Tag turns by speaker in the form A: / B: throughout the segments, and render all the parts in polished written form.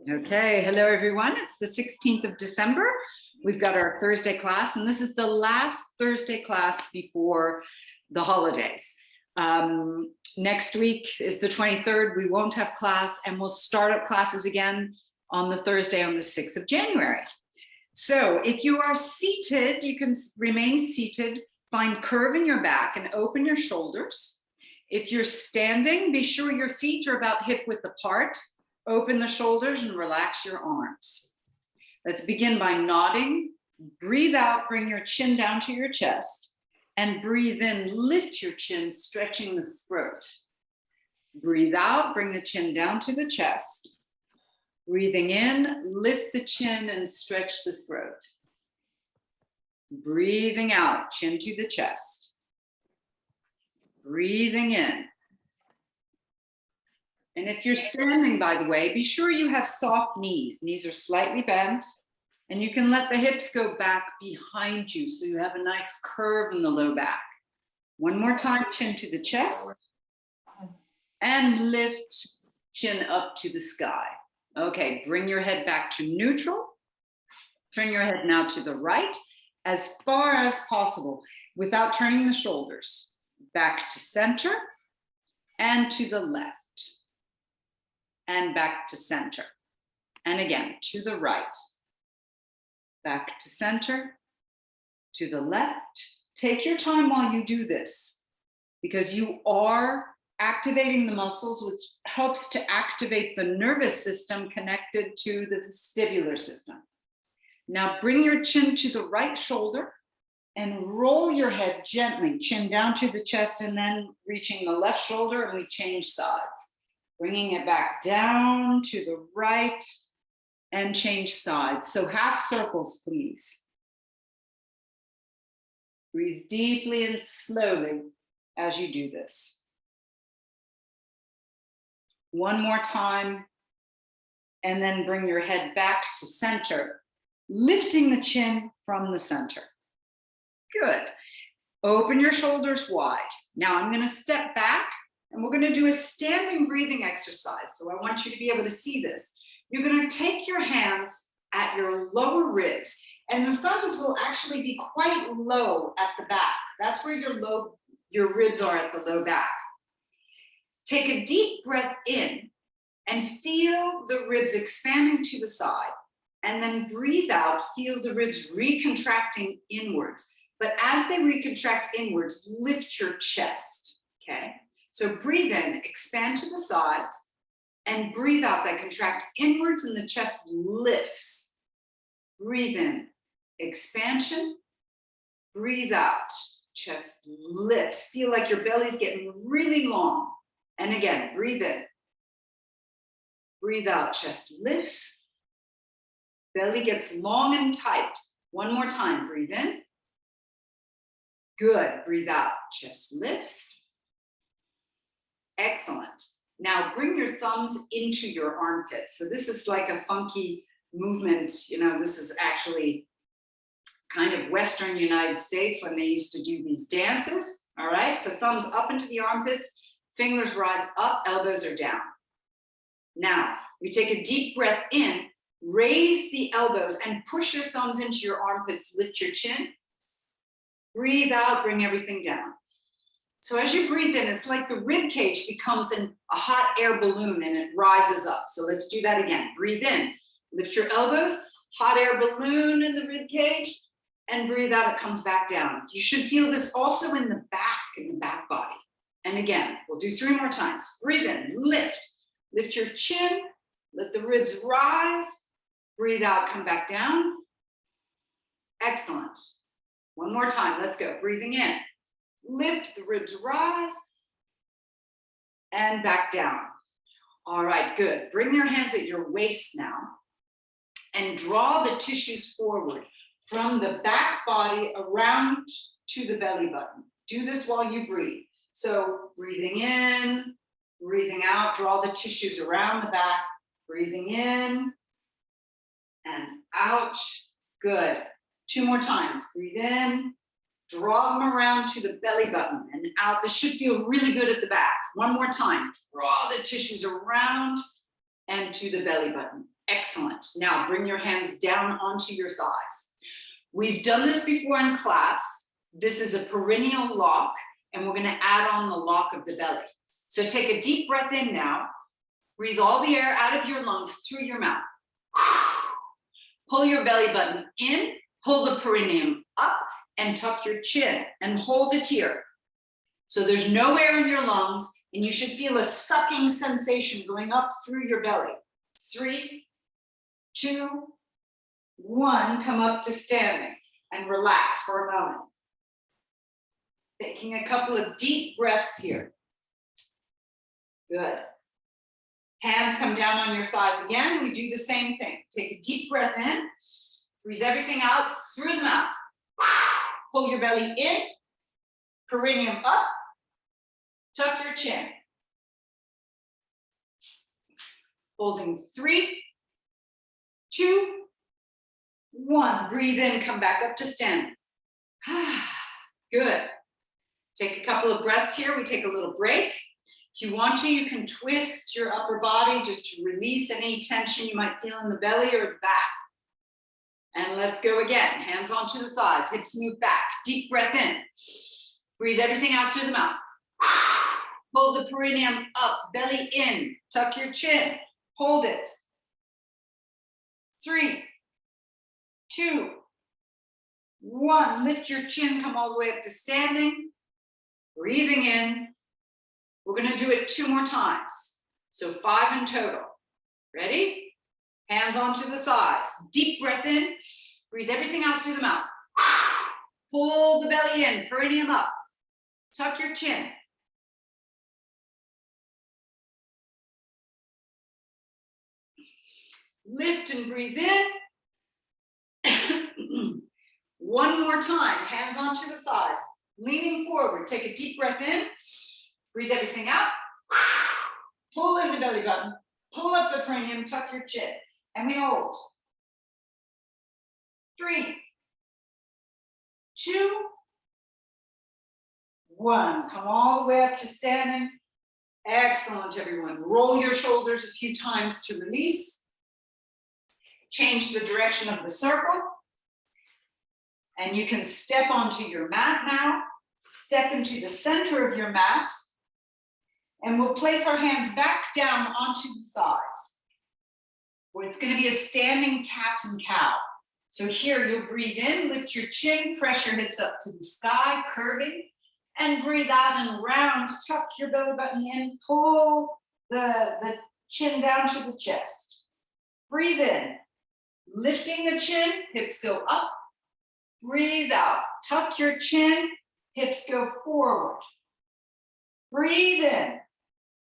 A: Okay, hello everyone. It's the 16th of December. We've got our Thursday class, and this is the last Thursday class before the holidays. Next week is the 23rd. We won't have class, and we'll start up classes again on the Thursday on the 6th of January. So if you are seated, you can remain seated, find curve in your back and open your shoulders. If you're standing, be sure your feet are about hip width apart. Open the shoulders and relax your arms. Let's begin by nodding. Breathe out, bring your chin down to your chest, and breathe in, lift your chin, stretching the throat. Breathe out, bring the chin down to the chest. Breathing in, lift the chin and stretch the throat. Breathing out, chin to the chest. Breathing in. And if you're standing, by the way, be sure you have soft knees. Knees are slightly bent, and you can let the hips go back behind you so you have a nice curve in the low back. One more time, chin to the chest, and lift chin up to the sky. Okay, bring your head back to neutral. Turn your head now to the right as far as possible without turning the shoulders. Back to center and to the left. And back to center. And again, to the right. Back to center, to the left. Take your time while you do this, because you are activating the muscles, which helps to activate the nervous system connected to the vestibular system. Now bring your chin to the right shoulder and roll your head gently, chin down to the chest, and then reaching the left shoulder, and we change sides. Bringing it back down to the right and change sides. So half circles, please. Breathe deeply and slowly as you do this. One more time, and then bring your head back to center, lifting the chin from the center. Good. Open your shoulders wide. Now I'm going to step back, and we're going to do a standing breathing exercise. So I want you to be able to see this. You're going to take your hands at your lower ribs, and the thumbs will actually be quite low at the back. That's where your ribs are, at the low back. Take a deep breath in and feel the ribs expanding to the side, and then breathe out, feel the ribs recontracting inwards. But as they recontract inwards, lift your chest, okay? So breathe in, expand to the sides, and breathe out, that contract inwards and the chest lifts. Breathe in, expansion, breathe out, chest lifts. Feel like your belly's getting really long. And again, breathe in, breathe out, chest lifts, belly gets long and tight. One more time, breathe in. Good, breathe out, chest lifts. Excellent. Now bring your thumbs into your armpits. So this is like a funky movement. You know, this is actually kind of Western United States when they used to do these dances. All right, so thumbs up into the armpits, fingers rise up, elbows are down. Now we take a deep breath in, raise the elbows and push your thumbs into your armpits, lift your chin. Breathe out, bring everything down. So as you breathe in, it's like the rib cage becomes a hot air balloon and it rises up. So let's do that again. Breathe in, lift your elbows, hot air balloon in the rib cage, and breathe out, it comes back down. You should feel this also in the back body. And again, we'll do 3 more times. Breathe in, lift your chin, let the ribs rise, breathe out, come back down. Excellent. One more time, let's go. Breathing in. Lift, the ribs rise, and back down. All right, good. Bring your hands at your waist now, and draw the tissues forward from the back body around to the belly button. Do this while you breathe. So breathing in, breathing out, draw the tissues around the back, breathing in and out. Good. 2 more times. Breathe in. Draw them around to the belly button and out. This should feel really good at the back. One more time. Draw the tissues around and to the belly button. Excellent. Now bring your hands down onto your thighs. We've done this before in class. This is a perennial lock, and we're going to add on the lock of the belly. So take a deep breath in now. Breathe all the air out of your lungs through your mouth. Pull your belly button in, pull the perineum up, and tuck your chin and hold it here. So there's no air in your lungs, and you should feel a sucking sensation going up through your belly. 3, 2, 1, come up to standing and relax for a moment. Taking a couple of deep breaths here. Good. Hands come down on your thighs again. We do the same thing. Take a deep breath in. Breathe everything out through the mouth. Pull your belly in. Perineum up. Tuck your chin. Holding 3, 2, 1. Breathe in. Come back up to standing. Good. Take a couple of breaths here. We take a little break. If you want to, you can twist your upper body just to release any tension you might feel in the belly or the back. And let's go again. Hands onto the thighs, hips move back. Deep breath in. Breathe everything out through the mouth. Pull the perineum up, belly in. Tuck your chin. Hold it. 3, 2, 1. Lift your chin, come all the way up to standing. Breathing in. We're going to do it 2 more times. So 5 in total. Ready? Hands onto the thighs. Deep breath in. Breathe everything out through the mouth. Pull the belly in. Perineum up. Tuck your chin. Lift and breathe in. 1 more time. Hands onto the thighs. Leaning forward. Take a deep breath in. Breathe everything out. Pull in the belly button. Pull up the perineum. Tuck your chin. And we hold. 3, 2, 1. Come all the way up to standing. Excellent, everyone. Roll your shoulders a few times to release. Change the direction of the circle. And you can step onto your mat now. Step into the center of your mat. And we'll place our hands back down onto the thighs. Where it's going to be a standing cat and cow. So here you'll breathe in, lift your chin, press your hips up to the sky, curving. And breathe out and round. Tuck your belly button in. Pull the chin down to the chest. Breathe in. Lifting the chin, hips go up. Breathe out. Tuck your chin, hips go forward. Breathe in.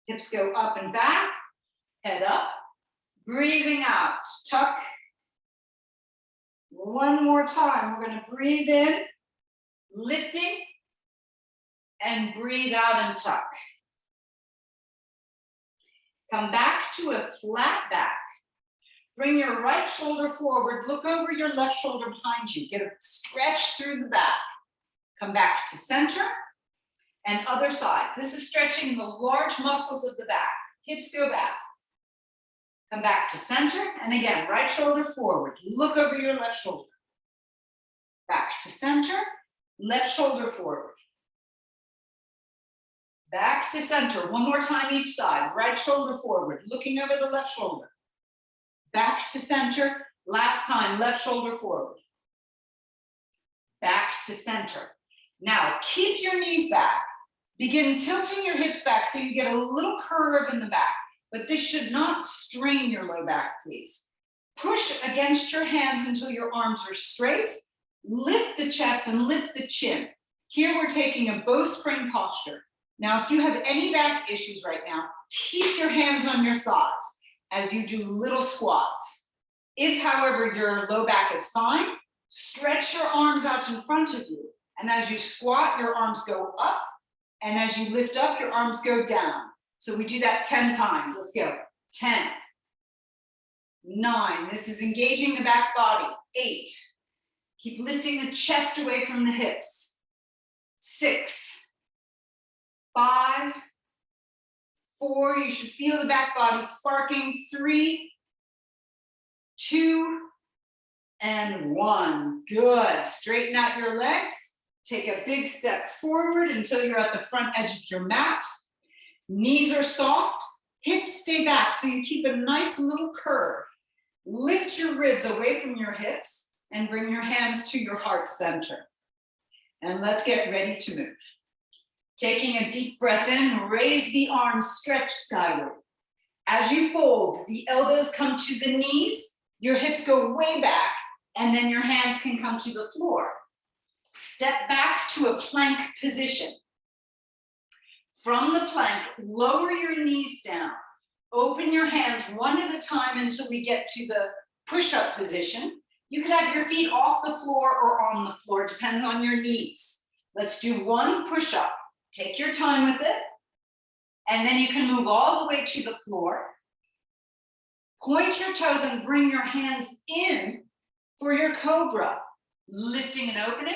A: Hips go up and back, head up. Breathing out, tuck. 1 more time. We're going to breathe in, lifting, and breathe out and tuck. Come back to a flat back. Bring your right shoulder forward. Look over your left shoulder behind you. Get a stretch through the back. Come back to center. And other side. This is stretching the large muscles of the back. Hips go back. Come back to center. And again, right shoulder forward. Look over your left shoulder. Back to center. Left shoulder forward. Back to center. 1 more time each side. Right shoulder forward. Looking over the left shoulder. Back to center. Last time, left shoulder forward. Back to center. Now, keep your knees back. Begin tilting your hips back so you get a little curve in the back, but this should not strain your low back, please. Push against your hands until your arms are straight. Lift the chest and lift the chin. Here we're taking a bowspring posture. Now, if you have any back issues right now, keep your hands on your thighs as you do little squats. If, however, your low back is fine, stretch your arms out in front of you. And as you squat, your arms go up. And as you lift up, your arms go down. So we do that 10 times. Let's go. 10, 9. This is engaging the back body. 8. Keep lifting the chest away from the hips. 6, 5, 4. You should feel the back body sparking. 3, 2, and 1. Good. Straighten out your legs. Take a big step forward until you're at the front edge of your mat. Knees are soft. Hips stay back, so you keep a nice little curve. Lift your ribs away from your hips and bring your hands to your heart center. And let's get ready to move. Taking a deep breath in, raise the arms, stretch skyward. As you fold, the elbows come to the knees, your hips go way back, and then your hands can come to the floor. Step back to a plank position. From the plank, lower your knees down. Open your hands one at a time until we get to the push-up position. You can have your feet off the floor or on the floor, depends on your needs. Let's do 1 push-up. Take your time with it. And then you can move all the way to the floor. Point your toes and bring your hands in for your cobra. Lifting and opening,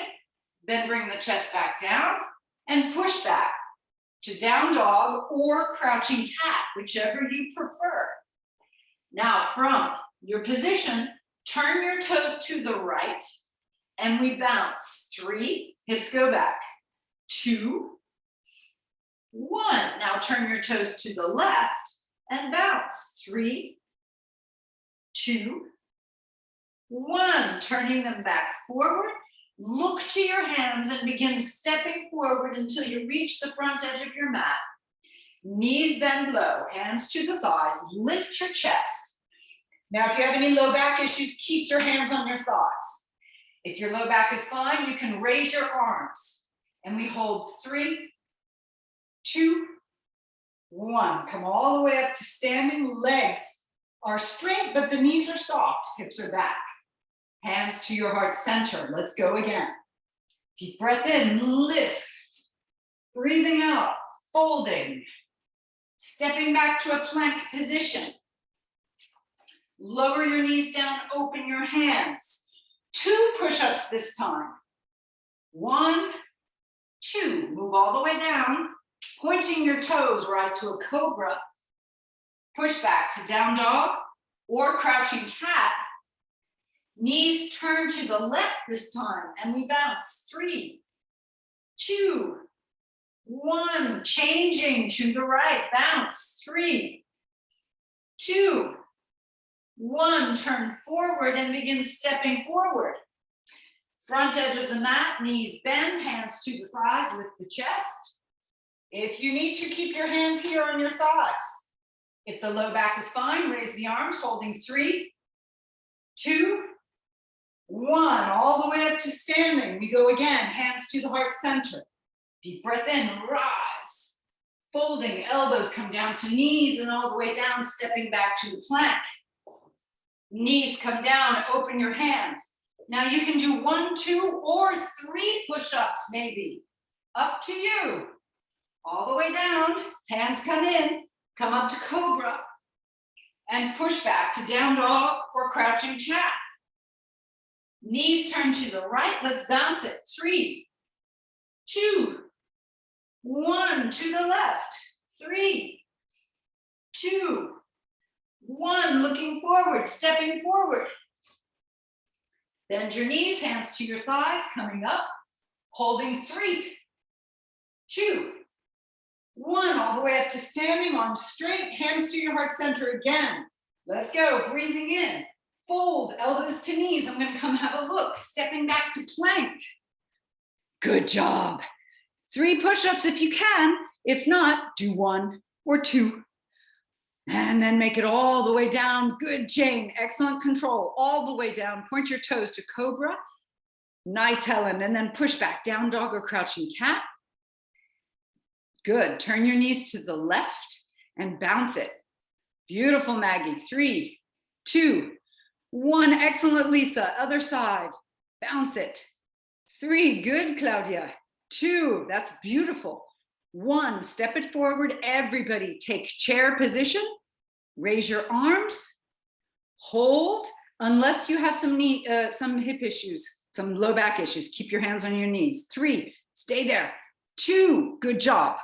A: then bring the chest back down and push back to down dog or crouching cat, whichever you prefer. Now from your position, turn your toes to the right and we bounce. 3, hips go back. 2, 1. Now turn your toes to the left and bounce. 3, 2, 1. Turning them back forward. Look to your hands and begin stepping forward until you reach the front edge of your mat. Knees bend low, hands to the thighs. Lift your chest. Now, if you have any low back issues, keep your hands on your thighs. If your low back is fine, you can raise your arms. And we hold 3, 2, 1. Come all the way up to standing. Legs are straight, but the knees are soft. Hips are back. Hands to your heart center. Let's go again. Deep breath in, lift. Breathing out, folding. Stepping back to a plank position. Lower your knees down, open your hands. 2 push-ups this time. 1, 2. Move all the way down. Pointing your toes, rise to a cobra. Push back to down dog or crouching cat. Knees turn to the left this time and we bounce. 3, 2, 1. Changing to the right, bounce. 3, 2, 1. Turn forward and begin stepping forward. Front edge of the mat, knees bend, hands to the thighs, lift the chest. If you need to, keep your hands here on your thighs. If the low back is fine, raise the arms, holding 3, 2, 1. All the way up to standing. We go again, hands to the heart center. Deep breath in, rise. Folding, elbows come down to knees and all the way down, stepping back to the plank. Knees come down, open your hands. Now you can do 1, 2, or 3 push-ups maybe. Up to you. All the way down, hands come in, come up to cobra, and push back to down dog or crouching cat. Knees turn to the right, let's bounce it. 3, 2, 1, to the left. 3, 2, 1, looking forward, stepping forward. Bend your knees, hands to your thighs, coming up, holding 3, 2, 1, all the way up to standing, arms straight, hands to your heart center again. Let's go, breathing in, fold, elbows to knees. I'm gonna come have a look, stepping back to plank. Good job. 3 push-ups if you can. If not, do 1 or 2. And then make it all the way down. Good, Jane, excellent control. All the way down, point your toes to cobra. Nice, Helen, and then push back, down dog or crouching cat. Good, turn your knees to the left and bounce it. Beautiful, Maggie. 3, 2, 1, excellent, Lisa. Other side, bounce it. 3, good, Claudia. 2, that's beautiful. 1, step it forward. Everybody take chair position. Raise your arms. Hold, unless you have some hip issues, some low back issues. Keep your hands on your knees. 3, stay there. 2, good job.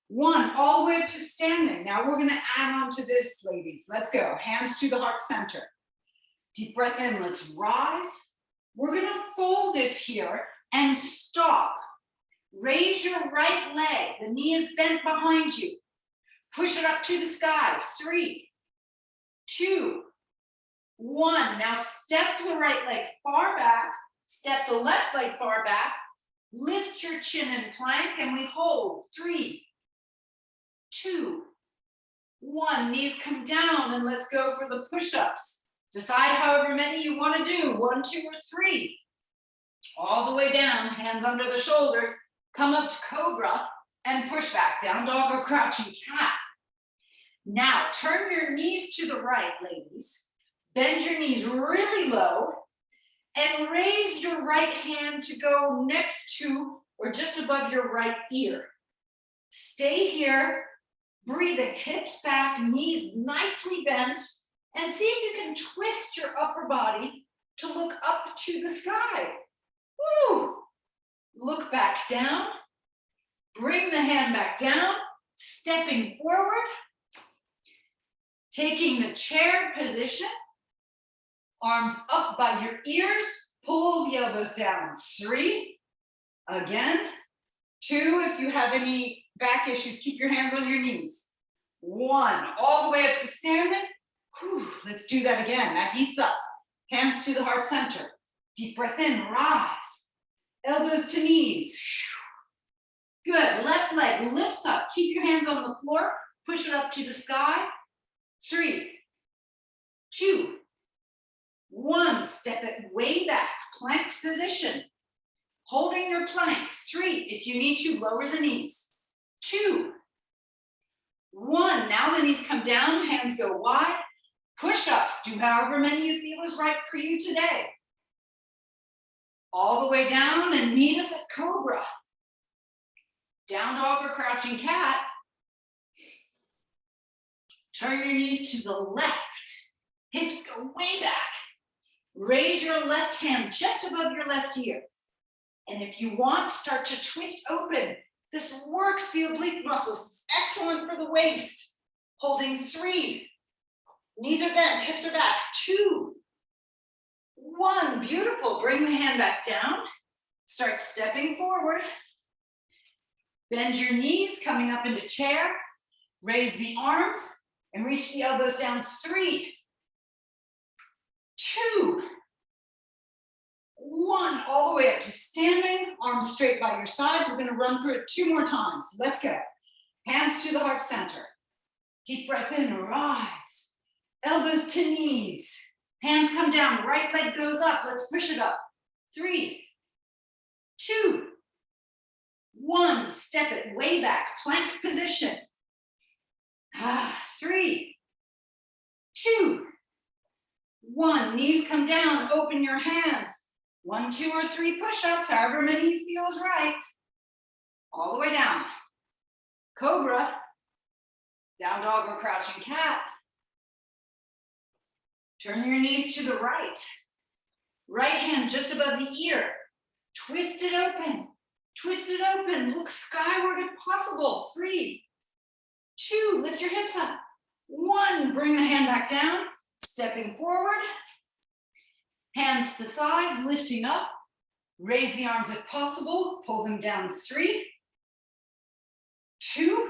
A: 1, all the way up to standing. Now we're gonna add on to this, ladies. Let's go, hands to the heart center. Deep breath in, let's rise. We're gonna fold it here and stop. Raise your right leg, the knee is bent behind you. Push it up to the sky. 3, 2, 1. Now step the right leg far back, step the left leg far back, lift your chin in plank, and we hold. 3, 2, 1. Knees come down, and let's go for the push-ups. Decide however many you want to do, 1, 2, or 3. All the way down, hands under the shoulders, come up to cobra, and push back, down dog or crouching cat. Now, turn your knees to the right, ladies. Bend your knees really low and raise your right hand to go next to or just above your right ear. Stay here, breathe the hips back, knees nicely bent, and see if you can twist your upper body to look up to the sky. Woo! Look back down, bring the hand back down, stepping forward, taking the chair position, arms up by your ears, pull the elbows down. 3, again. 2, if you have any back issues, keep your hands on your knees. 1, all the way up to standing. Whew, let's do that again, that heats up. Hands to the heart center. Deep breath in, rise. Elbows to knees. Good, left leg lifts up. Keep your hands on the floor, push it up to the sky. 3, 2, 1, step it way back, plank position. Holding your plank. 3, if you need to, lower the knees. 2, 1, now the knees come down, hands go wide. Push-ups, do however many you feel is right for you today. All the way down and meet us at cobra. Down dog or crouching cat. Turn your knees to the left. Hips go way back. Raise your left hand just above your left ear. And if you want, start to twist open. This works the oblique muscles. It's excellent for the waist. Holding 3. Knees are bent, hips are back. 2, 1, beautiful. Bring the hand back down. Start stepping forward. Bend your knees, coming up into chair. Raise the arms and reach the elbows down. 3, 2, 1, all the way up to standing, arms straight by your sides. We're gonna run through it 2 more times. Let's go. Hands to the heart center. Deep breath in, rise. Elbows to knees. Hands come down, right leg goes up. Let's push it up. 3, 2, 1, step it way back, plank position. 3, 2, 1, knees come down, open your hands. 1, 2, or 3 push-ups, however many you feel is right. All the way down. Cobra, down dog or crouching cat. Turn your knees to the right. Right hand just above the ear. Twist it open. Twist it open. Look skyward if possible. 3, 2, lift your hips up. 1, bring the hand back down. Stepping forward. Hands to thighs, lifting up. Raise the arms if possible. Pull them down. 3, 2,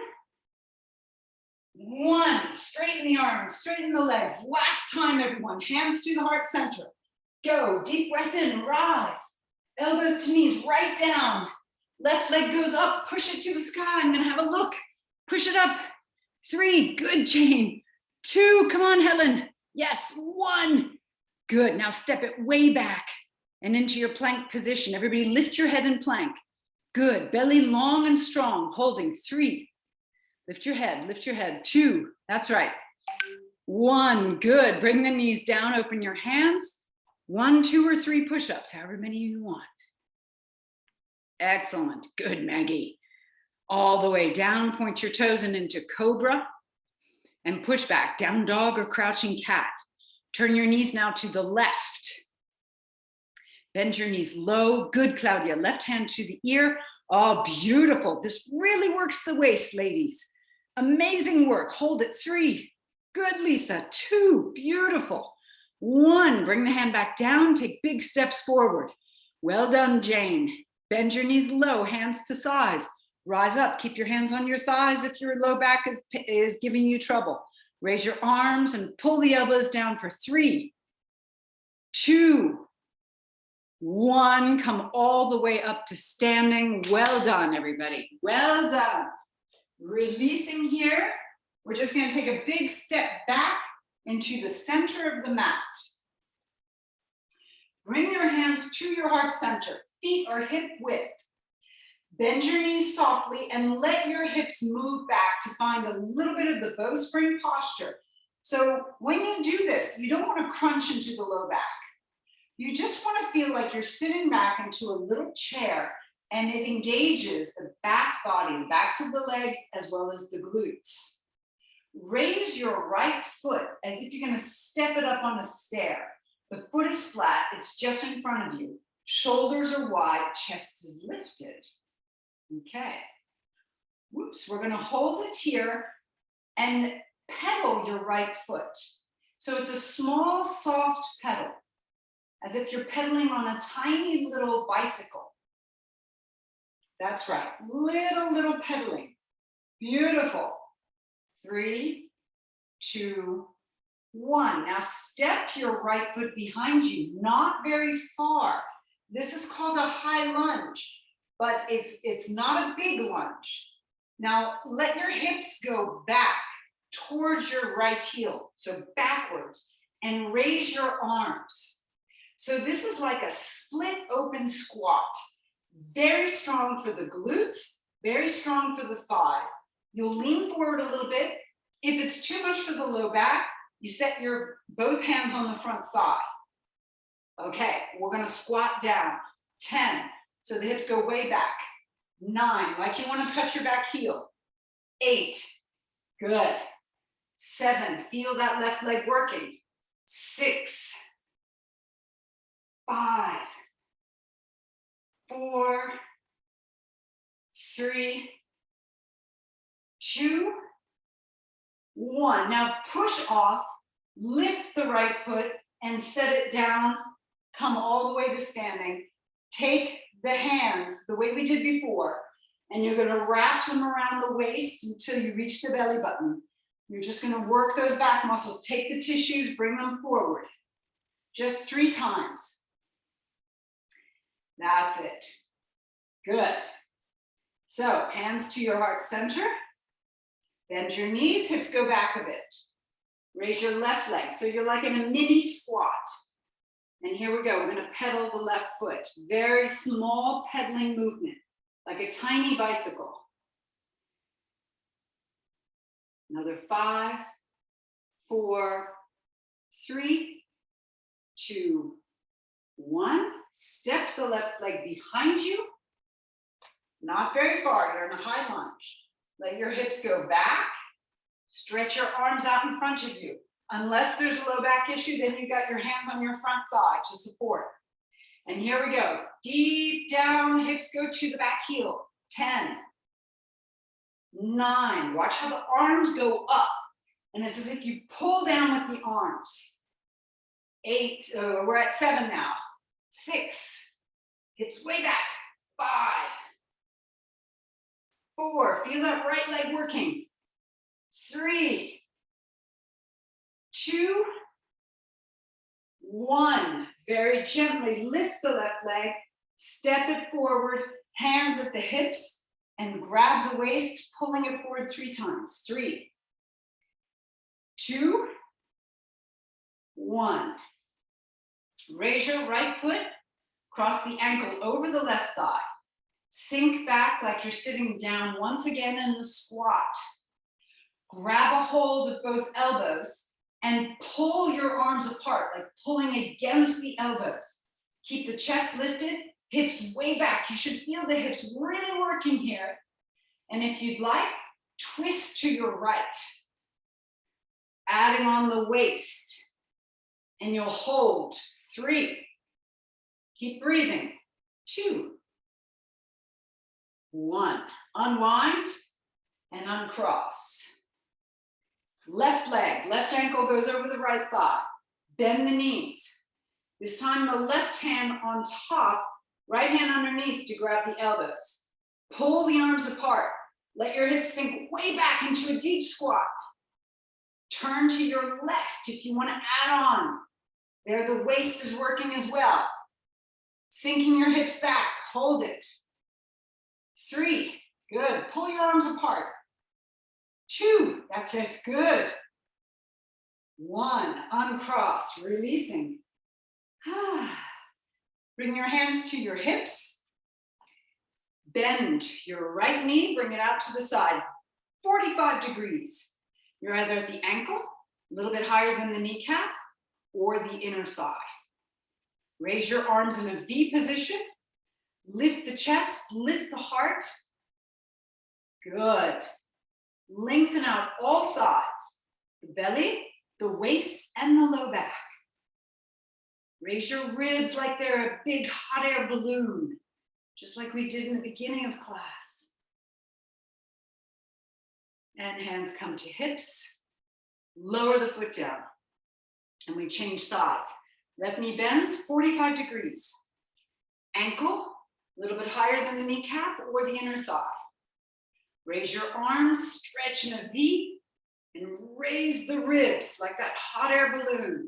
A: 1. Straighten the arms, straighten the legs. Last time, everyone. Hands to the heart center. Go. Deep breath in, rise. Elbows to knees, right down. Left leg goes up, push it to the sky. I'm gonna have a look. Push it up. 3, good, Jane. 2, come on, Helen. Yes, 1. Good, now step it way back and into your plank position. Everybody lift your head in plank. Good, belly long and strong, holding. 3, lift your head. 2, that's right. 1, good, bring the knees down, open your hands. 1, 2, or 3 push-ups, however many you want. Excellent, good, Maggie. All the way down, point your toes in into cobra and push back, down dog or crouching cat. Turn your knees now to the left. Bend your knees low. Good, Claudia. Left hand to the ear. Oh, beautiful. This really works the waist, ladies. Amazing work. Hold it. 3. Good, Lisa. 2. Beautiful. 1, bring the hand back down, take big steps forward. Well done, Jane. Bend your knees low, hands to thighs. Rise up, keep your hands on your thighs if your low back is giving you trouble. Raise your arms and pull the elbows down for 3, 2, 1. Come all the way up to standing. Well done, everybody. Well done. Releasing here. We're just going to take a big step back into the center of the mat. Bring your hands to your heart center. Feet are hip width. Bend your knees softly and let your hips move back to find a little bit of the bowstring posture. So when you do this, you don't want to crunch into the low back. You just want to feel like you're sitting back into a little chair, and it engages the back body, the backs of the legs, as well as the glutes. Raise your right foot as if you're going to step it up on a stair. The foot is flat, it's just in front of you. Shoulders are wide, chest is lifted. Okay. Whoops, we're going to hold it here and pedal your right foot. So it's a small, soft pedal, as if you're pedaling on a tiny little bicycle. That's right, little pedaling. Beautiful. 3, 2, 1. Now step your right foot behind you, not very far. This is called a high lunge, but it's not a big lunge. Now let your hips go back towards your right heel, so backwards, and raise your arms. So this is like a split open squat. Very strong for the glutes, very strong for the thighs. You'll lean forward a little bit. If it's too much for the low back, you set your both hands on the front thigh. Okay, we're going to squat down. 10, so the hips go way back. 9, like you want to touch your back heel. 8, good. 7, feel that left leg working. 6, 5, 4, 3, 2, 1. Now push off, lift the right foot and set it down. Come all the way to standing. Take the hands the way we did before, and you're going to wrap them around the waist until you reach the belly button. You're just going to work those back muscles. Take the tissues, bring them forward. Just 3 times. That's it. Good. So hands to your heart center. Bend your knees, hips go back a bit. Raise your left leg. So you're like in a mini squat. And here we go. We're going to pedal the left foot. Very small pedaling movement, like a tiny bicycle. Another 5, 4, 3, 2, 1. Step the left leg behind you. Not very far. You're in a high lunge. Let your hips go back. Stretch your arms out in front of you. Unless there's a low back issue, then you got your hands on your front thigh to support. And here we go. Deep down, hips go to the back heel. 10, 9. Watch how the arms go up. And it's as if you pull down with the arms. 8, we're at 7 now. 6, hips way back. 5, 4, feel that right leg working. 3, 2, 1. Very gently lift the left leg, step it forward, hands at the hips, and grab the waist, pulling it forward 3 times. 3, 2, 1. Raise your right foot, cross the ankle over the left thigh. Sink back like you're sitting down once again in the squat. Grab a hold of both elbows and pull your arms apart, like pulling against the elbows. Keep the chest lifted, hips way back. You should feel the hips really working here. And if you'd like, twist to your right, adding on the waist, and you'll hold. 3, keep breathing. 2, 1, unwind and uncross. Left leg, left ankle goes over the right thigh. Bend the knees. This time the left hand on top, right hand underneath to grab the elbows. Pull the arms apart. Let your hips sink way back into a deep squat. Turn to your left if you want to add on. There, the waist is working as well. Sinking your hips back, hold it. 3, good. Pull your arms apart. 2, that's it, good. 1, uncross, releasing. Bring your hands to your hips. Bend your right knee, bring it out to the side, 45 degrees. You're either at the ankle, a little bit higher than the kneecap, or the inner thigh. Raise your arms in a V position. Lift the chest, lift the heart. Good. Lengthen out all sides, the belly, the waist, and the low back. Raise your ribs like they're a big hot air balloon, just like we did in the beginning of class. And hands come to hips. Lower the foot down. And we change sides. Left knee bends 45 degrees. Ankle, a little bit higher than the kneecap or the inner thigh. Raise your arms, stretch in a V, and raise the ribs like that hot air balloon.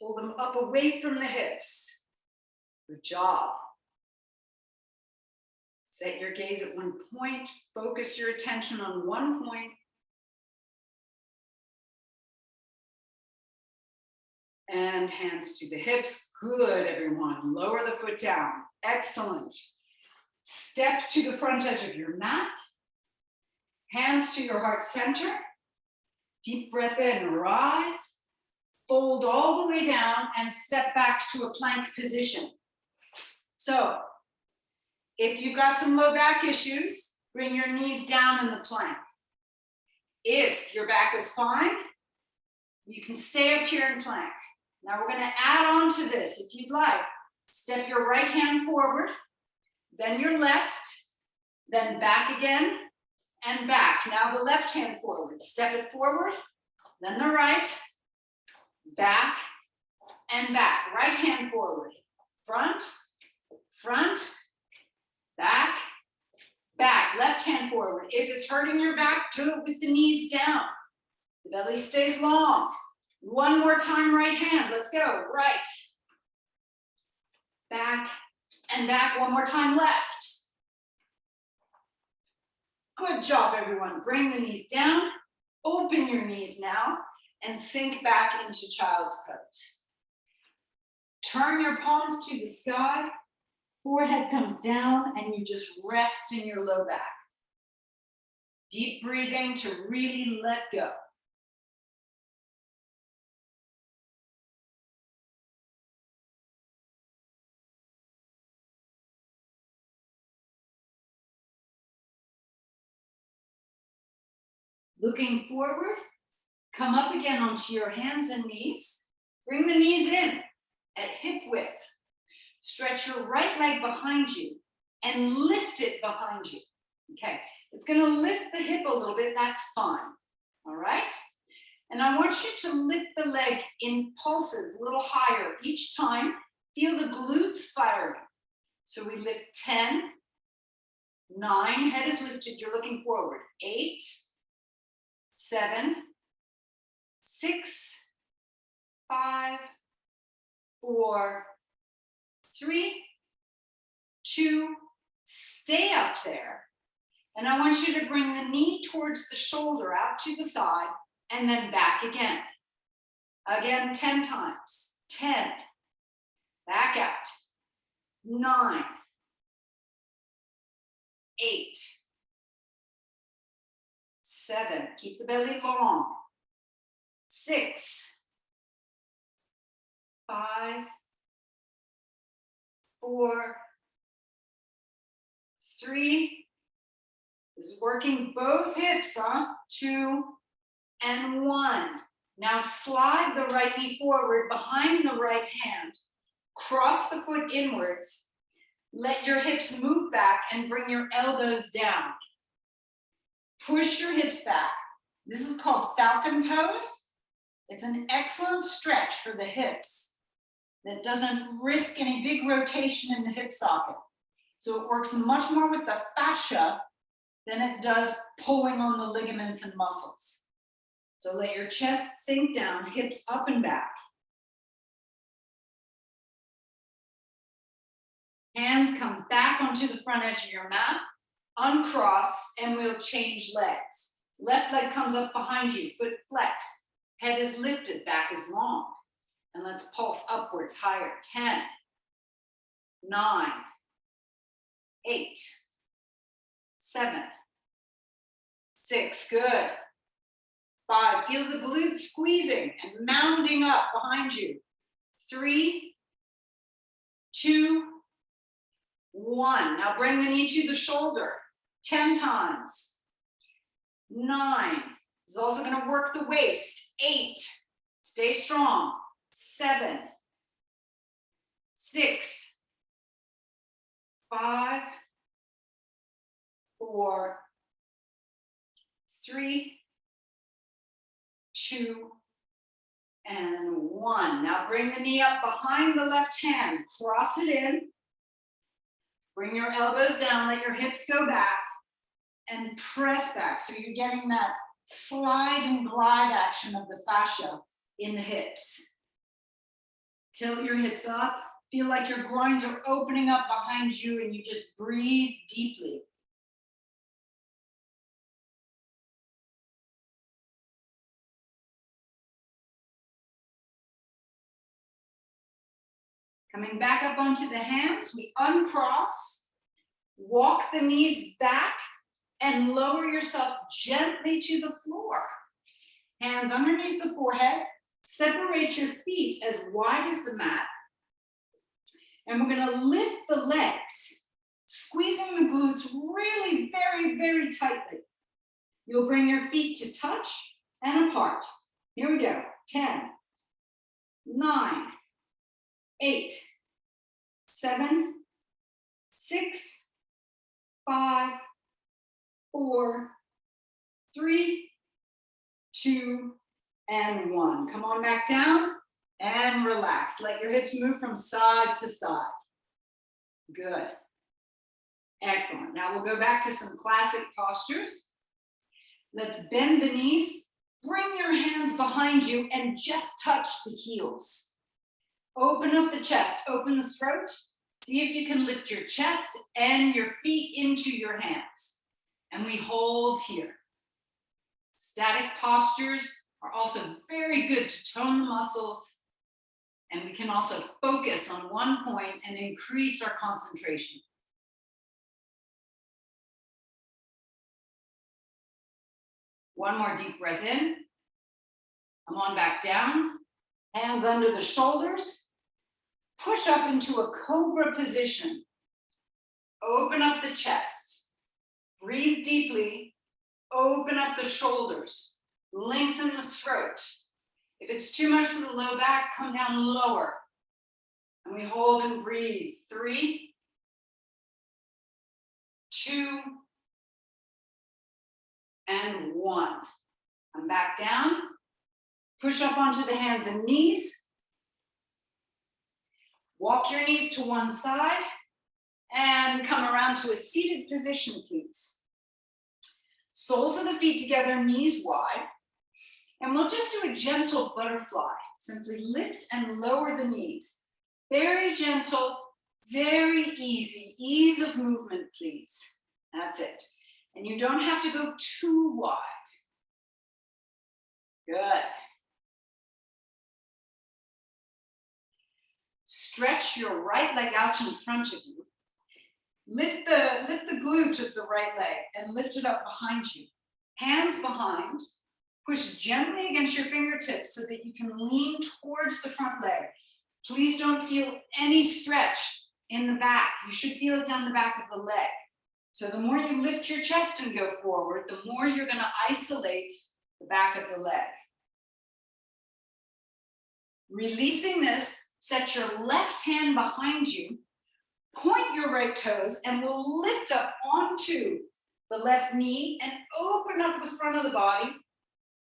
A: Pull them up away from the hips. Good job. Set your gaze at one point. Focus your attention on one point. And hands to the hips. Good, everyone. Lower the foot down. Excellent. Step to the front edge of your mat. Hands to your heart center. Deep breath in, rise. Fold all the way down and step back to a plank position. So, if you've got some low back issues, bring your knees down in the plank. If your back is fine, you can stay up here in plank. Now we're going to add on to this if you'd like. Step your right hand forward, then your left, then back again, and back. Now the left hand forward. Step it forward, then the right, back, and back. Right hand forward. Front, front, back, back. Left hand forward. If it's hurting your back, do it with the knees down. The belly stays long. One more time, right hand. Let's go. Right. Back and back. One more time, left. Good job, everyone. Bring the knees down. Open your knees now and sink back into child's pose. Turn your palms to the sky. Forehead comes down and you just rest in your low back. Deep breathing to really let go. Looking forward, come up again onto your hands and knees. Bring the knees in at hip width. Stretch your right leg behind you and lift it behind you. Okay, it's going to lift the hip a little bit. That's fine. All right? And I want you to lift the leg in pulses a little higher each time. Feel the glutes firing. So we lift 10, 9, head is lifted, you're looking forward. 8, 7, 6, 5, 4, 3, 2, stay up there. And I want you to bring the knee towards the shoulder out to the side and then back again. Again, 10 times. 10, back out. 9, 8, 7, keep the belly long. 6, 5, 4, 3, this is working both hips, 2, and 1. Now slide the right knee forward behind the right hand. Cross the foot inwards. Let your hips move back and bring your elbows down. Push your hips back. This is called falcon pose. It's an excellent stretch for the hips that doesn't risk any big rotation in the hip socket. So it works much more with the fascia than it does pulling on the ligaments and muscles. So let your chest sink down, hips up and back. Hands come back onto the front edge of your mat, uncross, and we'll change legs. Left leg comes up behind you, foot flexed, head is lifted, back is long. And let's pulse upwards higher. 10, 9, 8, 7, 6, good. 5, feel the glutes squeezing and mounding up behind you. 3, 2, 1. Now bring the knee to the shoulder 10 times. 9. This is also going to work the waist. 8. Stay strong. 7, 6, 5, 4, 3, 2, and 1. Now bring the knee up behind the left hand. Cross it in. Bring your elbows down. Let your hips go back. And press back. So you're getting that slide and glide action of the fascia in the hips. Tilt your hips up. Feel like your groins are opening up behind you and you just breathe deeply. Coming back up onto the hands, we uncross, walk the knees back, and lower yourself gently to the floor. Hands underneath the forehead. Separate your feet as wide as the mat. And we're going to lift the legs, squeezing the glutes really very, very tightly. You'll bring your feet to touch and apart. Here we go. 10, 9, 8, 7, 6, 5, 4, 3, 2, and 1. Come on back down and relax. Let your hips move from side to side. Good. Excellent. Now we'll go back to some classic postures. Let's bend the knees. Bring your hands behind you and just touch the heels. Open up the chest, open the throat. See if you can lift your chest and your feet into your hands. And we hold here. Static postures are also very good to tone the muscles. And we can also focus on one point and increase our concentration. One more deep breath in. Come on back down. Hands under the shoulders. Push up into a cobra position. Open up the chest. Breathe deeply. Open up the shoulders. Lengthen the throat. If it's too much for the low back, come down lower. And we hold and breathe. 3, 2, and 1. Come back down. Push up onto the hands and knees. Walk your knees to one side and come around to a seated position, please. Soles of the feet together, knees wide. And we'll just do a gentle butterfly. Simply lift and lower the knees. Very gentle, very easy. Ease of movement, please. That's it. And you don't have to go too wide. Good. Stretch your right leg out in front of you. Lift the glute of the right leg and lift it up behind you. Hands behind. Push gently against your fingertips so that you can lean towards the front leg. Please don't feel any stretch in the back. You should feel it down the back of the leg. So the more you lift your chest and go forward, the more you're going to isolate the back of the leg. Releasing this, set your left hand behind you, point your right toes, and we'll lift up onto the left knee and open up the front of the body.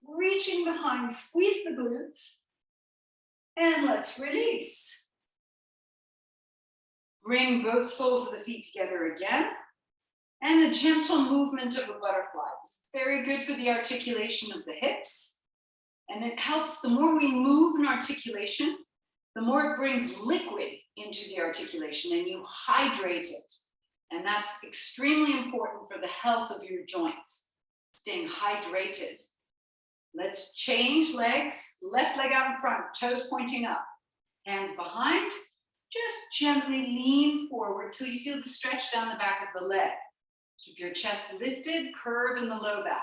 A: reaching behind, squeeze the glutes, and let's release. Bring both soles of the feet together again, and a gentle movement of a butterfly. It's very good for the articulation of the hips, and it helps, the more we move in articulation, the more it brings liquid into the articulation and you hydrate it. And that's extremely important for the health of your joints, staying hydrated. Let's change legs, left leg out in front, toes pointing up, hands behind. Just gently lean forward till you feel the stretch down the back of the leg. Keep your chest lifted, curve in the low back.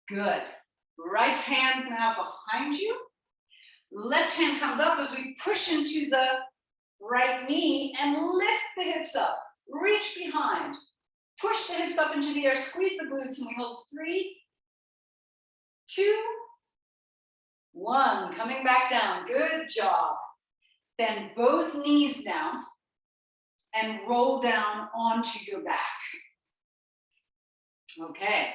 A: Good. Right hand now behind you. Left hand comes up as we push into the right knee and lift the hips up. Reach behind. Push the hips up into the air, squeeze the glutes, and we hold 3, 2, 1. Coming back down. Good job. Bend both knees down and roll down onto your back. Okay.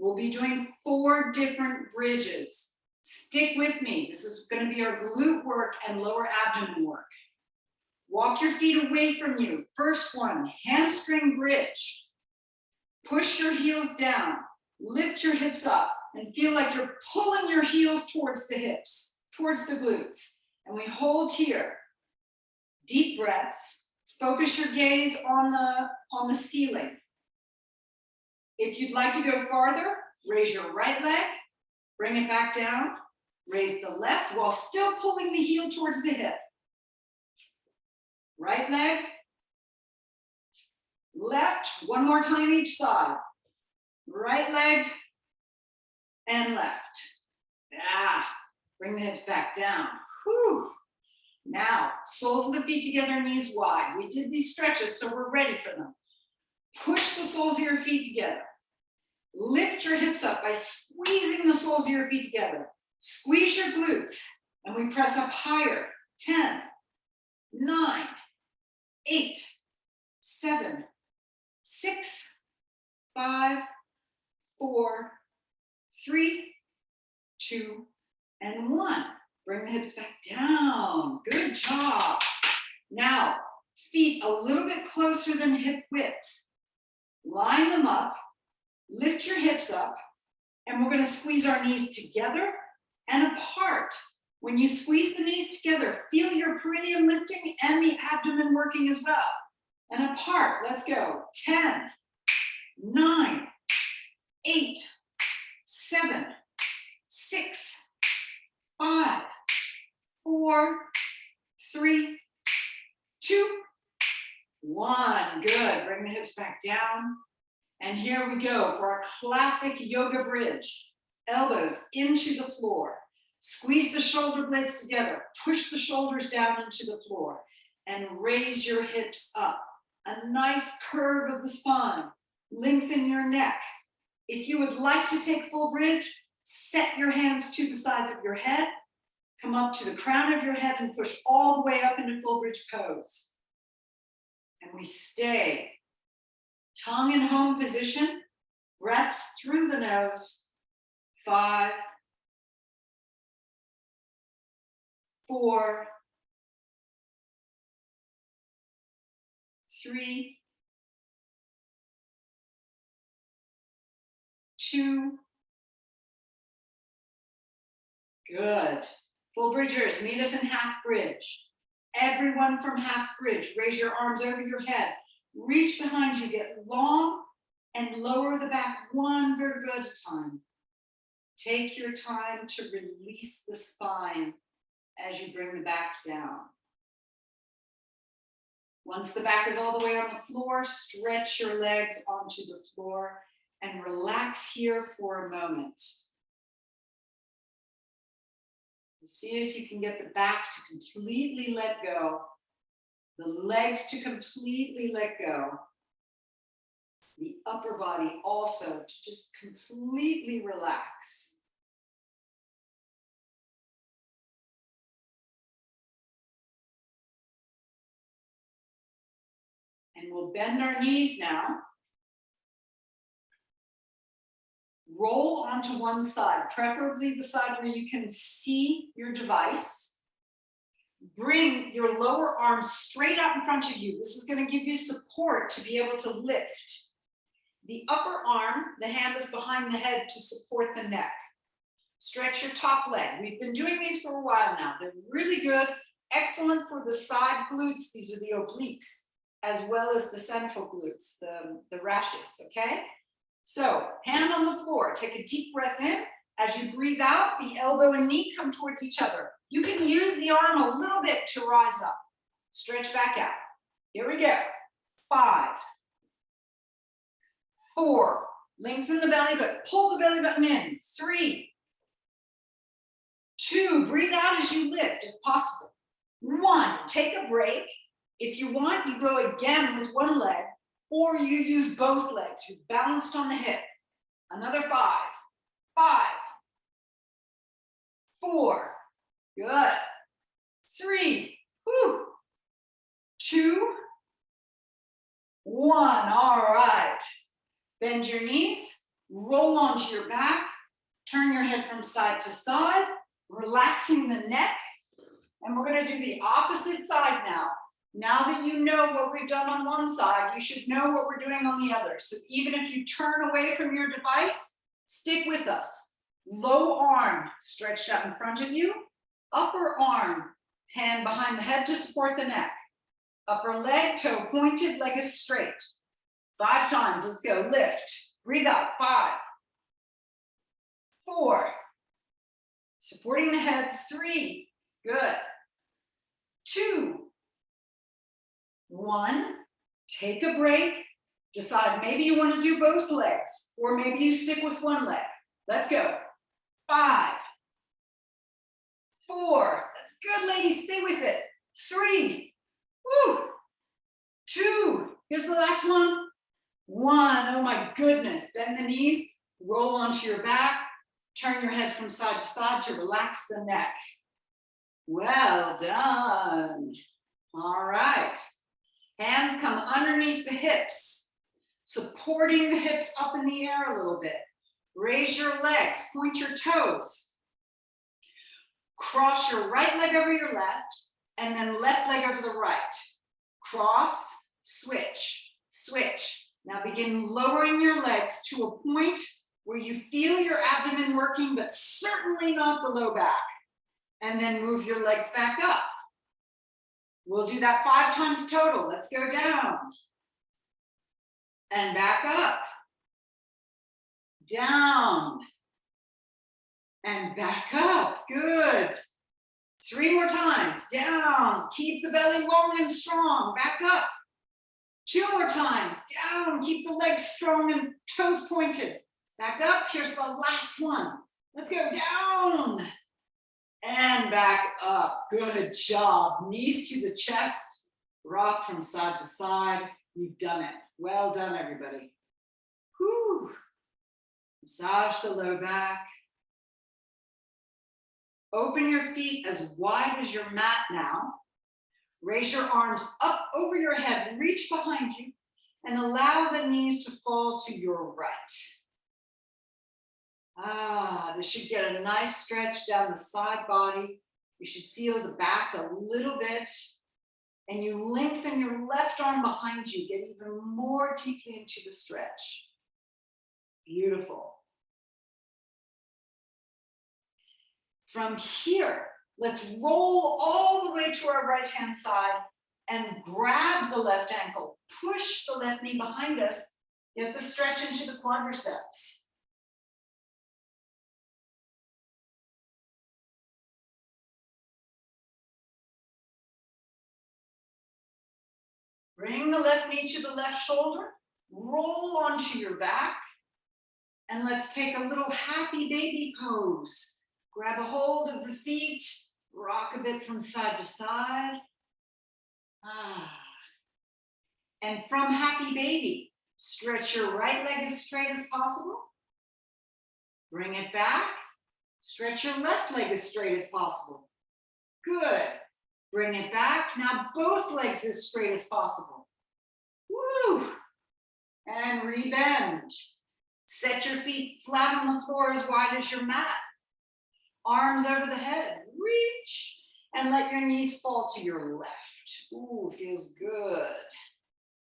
A: We'll be doing 4 different bridges. Stick with me. This is going to be our glute work and lower abdomen work. Walk your feet away from you. First one, hamstring bridge. Push your heels down. Lift your hips up and feel like you're pulling your heels towards the hips, towards the glutes. And we hold here. Deep breaths. Focus your gaze on the ceiling. If you'd like to go farther, raise your right leg, bring it back down, raise the left while still pulling the heel towards the hip. Right leg, left, one more time each side. Right leg and left. Bring the hips back down. Whew. Now, soles of the feet together, knees wide. We did these stretches, so we're ready for them. Push the soles of your feet together. Lift your hips up by squeezing the soles of your feet together. Squeeze your glutes, and we press up higher. 10, 9, 8, 7, 6, 5, 4, 3, 2, and 1. Bring the hips back down. Good job. Now, feet a little bit closer than hip width. Line them up. Lift your hips up, and we're going to squeeze our knees together and apart. When you squeeze the knees together, feel your perineum lifting and the abdomen working as well. And apart, let's go. 10, 9, 8, 7, 6, 5, 4, 3, 2, 1. Good. Bring the hips back down. And here we go for our classic yoga bridge. Elbows into the floor. Squeeze the shoulder blades together. Push the shoulders down into the floor. And raise your hips up. A nice curve of the spine. Lengthen your neck. If you would like to take full bridge, set your hands to the sides of your head. Come up to the crown of your head and push all the way up into full bridge pose. And we stay. Tongue in home position, breaths through the nose. 5, 4, 3, 2. Good. Full bridgers, meet us in half bridge. Everyone from half bridge, raise your arms over your head. Reach behind you, get long, and lower the back 1 vertebra at a time. Take your time to release the spine as you bring the back down. Once the back is all the way on the floor, stretch your legs onto the floor and relax here for a moment. See if you can get the back to completely let go. The legs to completely let go. The upper body also to just completely relax. And we'll bend our knees now. Roll onto one side, preferably the side where you can see your device. Bring your lower arm straight out in front of you. This is going to give you support to be able to lift. The upper arm, the hand is behind the head to support the neck. Stretch your top leg. We've been doing these for a while now. They're really good, excellent for the side glutes. These are the obliques, as well as the central glutes, the rashes, okay? So, hand on the floor. Take a deep breath in. As you breathe out, the elbow and knee come towards each other. You can use the arm a little bit to rise up. Stretch back out. Here we go. 5, 4, lengthen the belly button, pull the belly button in. 3, 2, breathe out as you lift if possible. 1, take a break. If you want, you go again with one leg, or you use both legs. You're balanced on the hip. Another 5, 5, 4, good. 3, 2, 1, all right. Bend your knees, roll onto your back, turn your head from side to side, relaxing the neck, and we're gonna do the opposite side now. Now that you know what we've done on one side, you should know what we're doing on the other. So even if you turn away from your device, stick with us. Low arm stretched out in front of you, upper arm, hand behind the head to support the neck. Upper leg, toe pointed, leg is straight. 5 times, let's go, lift, breathe out, 5, 4, supporting the head, 3, good, 2, 1, take a break, decide maybe you want to do both legs, or maybe you stick with one leg. Let's go, 5, 4, that's good, ladies, stay with it, 3, 2, here's the last one, 1, oh my goodness, bend the knees, roll onto your back, turn your head from side to side to relax the neck. Well done. All right. Hands come underneath the hips, supporting the hips up in the air a little bit. Raise your legs, point your toes. Cross your right leg over your left, and then left leg over the right. Cross, switch, switch. Now begin lowering your legs to a point where you feel your abdomen working, but certainly not the low back. And then move your legs back up. We'll do that 5 times total. Let's go down. And back up. Down. And back up. Good. 3 more times. Down. Keep the belly long and strong. Back up. 2 more times. Down. Keep the legs strong and toes pointed. Back up. Here's the last one. Let's go down. And back up. Good job. Knees to the chest. Rock from side to side. You've done it. Well done, everybody. Whew. Massage the low back. Open your feet as wide as your mat now. Raise your arms up over your head, reach behind you, and allow the knees to fall to your right. This should get a nice stretch down the side body. You should feel the back a little bit, and you lengthen your left arm behind you, get even more deeply into the stretch. Beautiful. From here, let's roll all the way to our right-hand side and grab the left ankle. Push the left knee behind us. Get the stretch into the quadriceps. Bring the left knee to the left shoulder. Roll onto your back. And let's take a little happy baby pose. Grab a hold of the feet, rock a bit from side to side. And from happy baby, stretch your right leg as straight as possible. Bring it back. Stretch your left leg as straight as possible. Good. Bring it back. Now both legs as straight as possible. Woo. And rebend. Set your feet flat on the floor as wide as your mat. Arms over the head. Reach. And let your knees fall to your left. Ooh, feels good.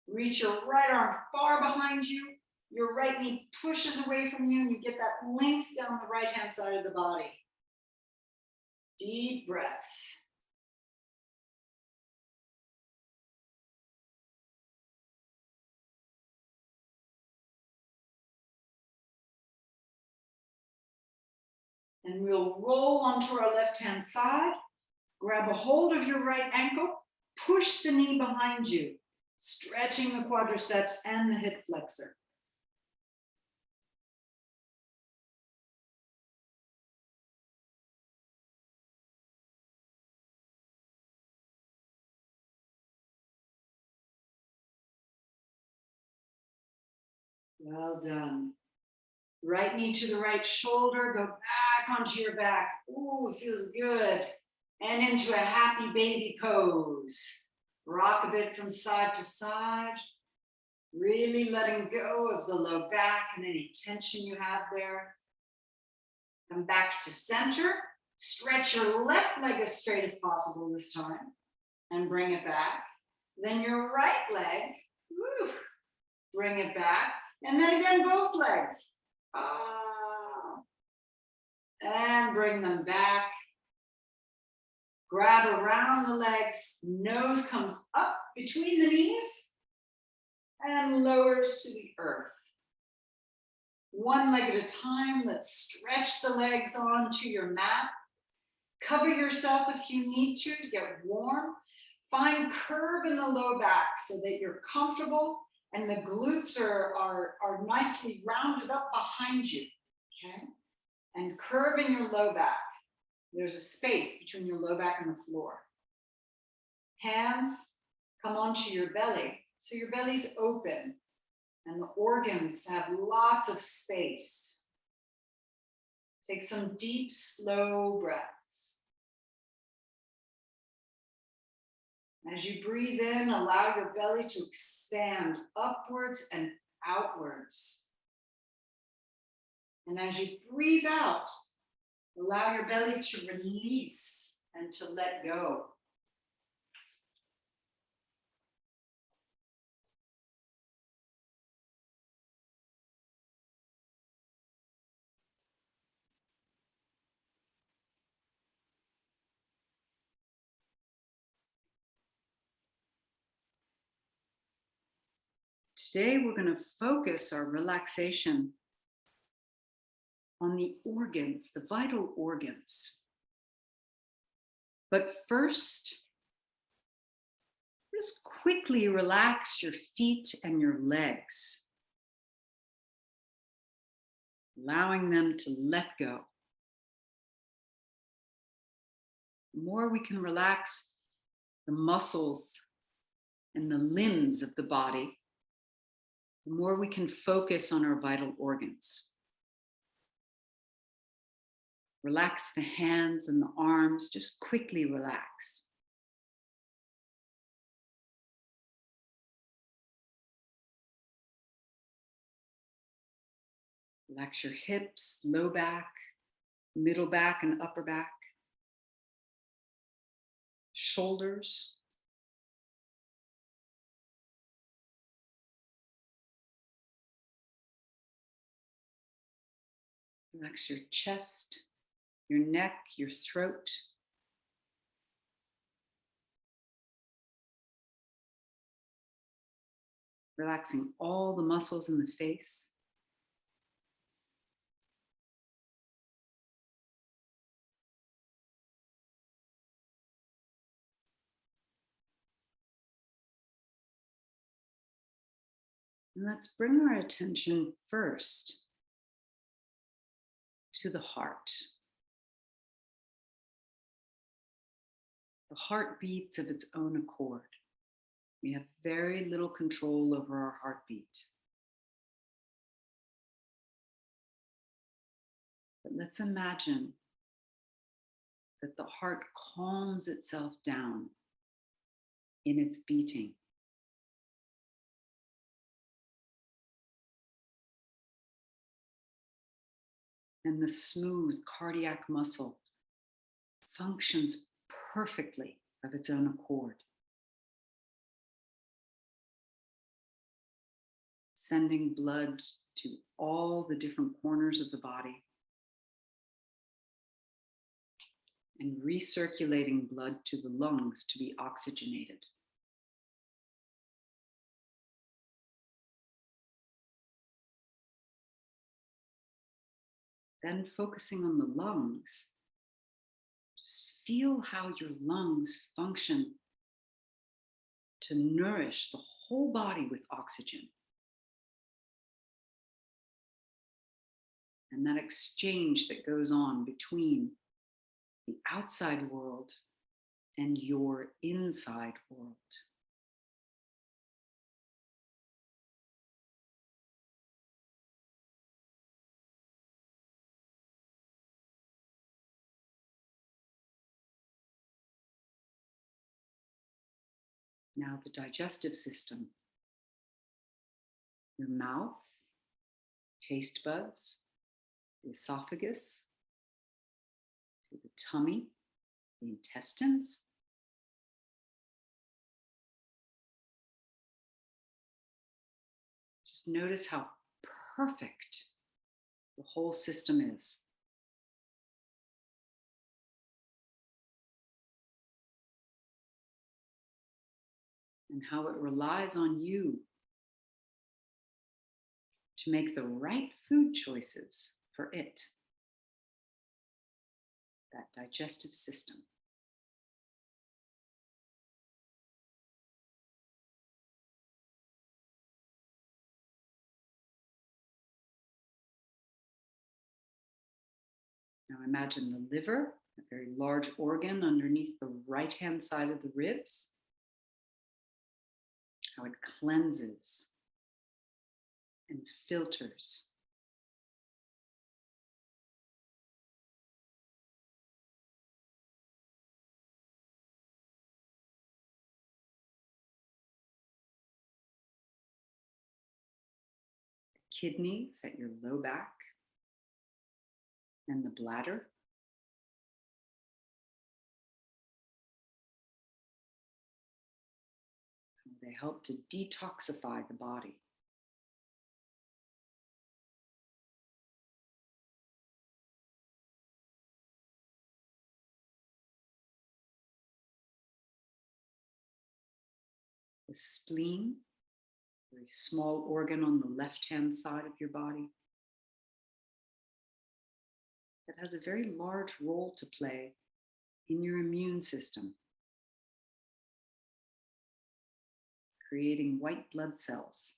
A: Reach your right arm far behind you. Your right knee pushes away from you and you get that length down the right-hand side of the body. Deep breaths. And we'll roll onto our left-hand side. Grab a hold of your right ankle. Push the knee behind you, stretching the quadriceps and the hip flexor. Well done. Right knee to the right shoulder, go back onto your back. Ooh, it feels good. And into a happy baby pose. Rock a bit from side to side. Really letting go of the low back and any tension you have there. Come back to center. Stretch your left leg as straight as possible this time. And bring it back. Then your right leg, woo, bring it back. And then again, both legs. And bring them back. Grab around the legs. Nose comes up between the knees and lowers to the earth. One leg at a time. Let's stretch the legs onto your mat. Cover yourself if you need to get warm. Find curve in the low back so that you're comfortable and the glutes are nicely rounded up behind you, okay? And curve in your low back. There's a space between your low back and the floor. Hands come onto your belly, so your belly's open and the organs have lots of space. Take some deep, slow breaths. As you breathe in, allow your belly to expand upwards and outwards. And as you breathe out, allow your belly to release and to let go. Today, we're going to focus our relaxation on the organs, the vital organs. But first, just quickly relax your feet and your legs, allowing them to let go. The more we can relax the muscles and the limbs of the body, the more we can focus on our vital organs. Relax the hands and the arms, just quickly relax. Relax your hips, low back, middle back and upper back. Shoulders. Relax your chest, your neck, your throat. Relaxing all the muscles in the face. And let's bring our attention first to the heart. The heart beats of its own accord. We have very little control over our heartbeat. But let's imagine that the heart calms itself down in its beating. and the smooth cardiac muscle functions perfectly of its own accord, sending blood to all the different corners of the body and recirculating blood to the lungs to be oxygenated. Then focusing on the lungs, just feel how your lungs function to nourish the whole body with oxygen. And that exchange that goes on between the outside world and your inside world. Now the digestive system, your mouth, taste buds, the esophagus, to the tummy, the intestines. Just notice how perfect the whole system is. And how it relies on you to make the right food choices for it, that digestive system. Now imagine the liver, a very large organ underneath the right-hand side of the ribs, how it cleanses and filters. The kidneys at your low back and the bladder. They help to detoxify the body. The spleen, a very small organ on the left-hand side of your body, that has a very large role to play in your immune system, creating white blood cells.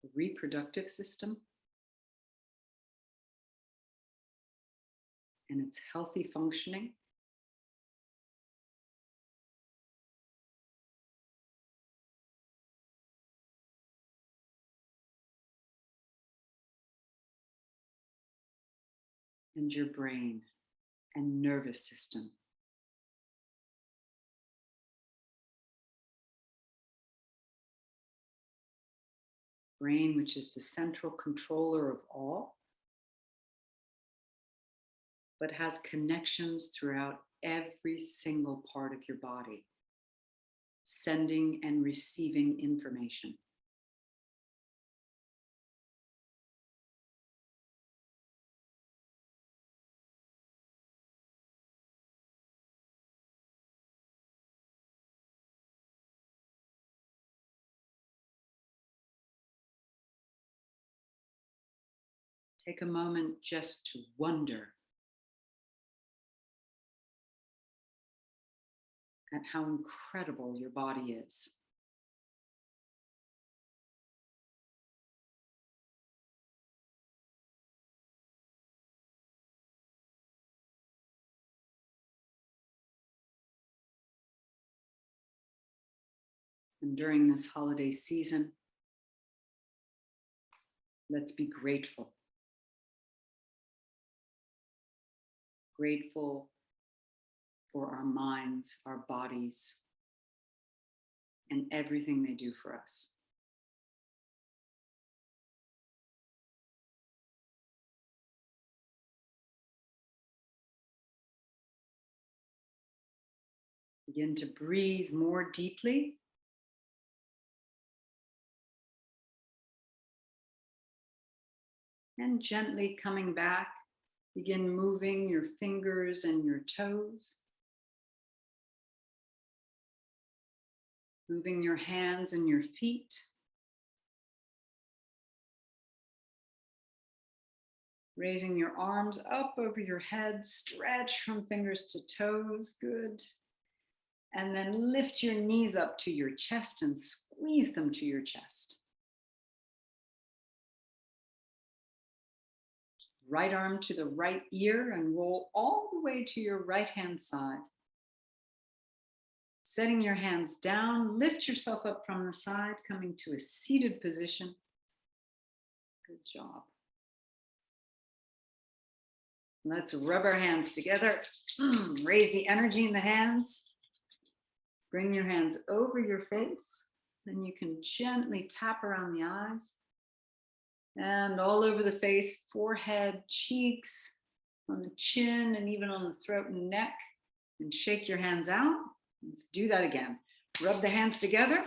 A: The reproductive system and its healthy functioning. And your brain and nervous system. Brain, which is the central controller of all, but has connections throughout every single part of your body, sending and receiving information. Take a moment just to wonder at how incredible your body is. And during this holiday season, let's be grateful. grateful for our minds, our bodies, and everything they do for us. Begin to breathe more deeply. And gently coming back, begin moving your fingers and your toes. Moving your hands and your feet. Raising your arms up over your head, stretch from fingers to toes, good. And then lift your knees up to your chest and squeeze them to your chest. Right arm to the right ear and roll all the way to your right hand side. Setting your hands down, lift yourself up from the side, coming to a seated position. Good job. Let's rub our hands together. Raise the energy in the hands. Bring your hands over your face. Then you can gently tap around the eyes. And all over the face, forehead, cheeks, on the chin, and even on the throat and neck. And shake your hands out. Let's do that again. Rub the hands together.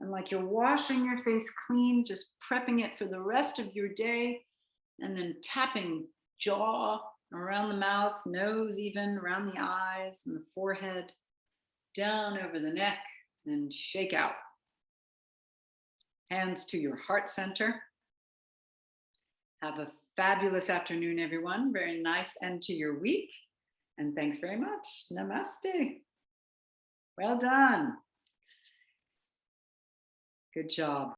A: And like you're washing your face clean, just prepping it for the rest of your day. And then tapping jaw around the mouth, nose even, around the eyes and the forehead, down over the neck, and shake out. Hands to your heart center. Have a fabulous afternoon, everyone. Very nice end to your week. And thanks very much. Namaste. Well done. Good job.